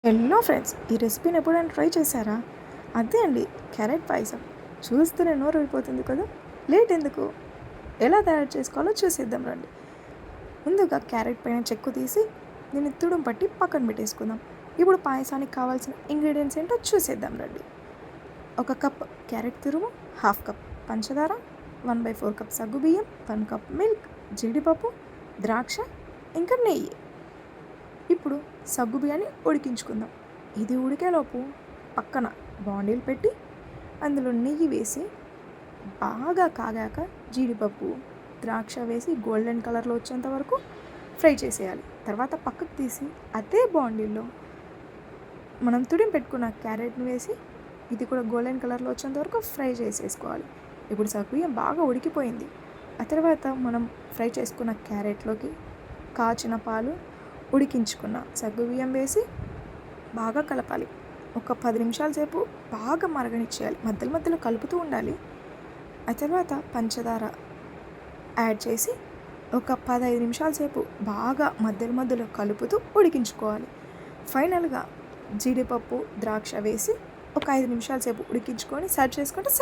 Hello friends, ఈ రెసిపీని ఎప్పుడైనా ట్రై చేశారా? అదే అండి, క్యారెట్ పాయసం. చూస్తూనే నోరు ఊరిపోతుంది కదా. లేట్ ఎందుకు, ఎలా తయారు చేసుకోవాలో చూసేద్దాం రండి. ముందుగా క్యారెట్ పైన చెక్కు తీసి దీన్ని తుడుం పట్టి పక్కన పెట్టేసుకుందాం. ఇప్పుడు పాయసానికి కావాల్సిన ఇంగ్రీడియంట్స్ ఏంటో చూసేద్దాం రండి. 1 కప్ క్యారెట్ తురుము, 1/2 కప్ పంచదార, 1/4 కప్ సగ్గుబియ్యం, 1 కప్ మిల్క్, జీడిపప్పు, ద్రాక్ష, ఇంకా నెయ్యి. ఇప్పుడు సగ్గుబియ్యాన్ని ఉడికించుకుందాం. ఇది ఉడికేలోపు పక్కన బాండీలు పెట్టి అందులో నెయ్యి వేసి బాగా కాగాక జీడిపప్పు, ద్రాక్ష వేసి గోల్డెన్ కలర్లో వచ్చేంత వరకు ఫ్రై చేసేయాలి. తర్వాత పక్కకు తీసి అదే బాండీల్లో మనం తుడిం పెట్టుకున్న క్యారెట్ని వేసి ఇది కూడా గోల్డెన్ కలర్లో వచ్చేంత వరకు ఫ్రై చేసేసుకోవాలి. ఇప్పుడు సగ్గుబియ్యం బాగా ఉడికిపోయింది. ఆ తర్వాత మనం ఫ్రై చేసుకున్న క్యారెట్లోకి కాచిన పాలు, ఉడికించుకున్న సగ్గుబియ్యం వేసి బాగా కలపాలి. ఒక 10 నిమిషాల సేపు బాగా మరగనిచ్చేయాలి. మధ్యలో మధ్యలో కలుపుతూ ఉండాలి. ఆ తర్వాత పంచదార యాడ్ చేసి ఒక 15 నిమిషాల సేపు బాగా మధ్యలో మధ్యలో కలుపుతూ ఉడికించుకోవాలి. ఫైనల్గా జీడిపప్పు, ద్రాక్ష వేసి ఒక 5 నిమిషాల సేపు ఉడికించుకొని సర్వ్ చేసుకుంటే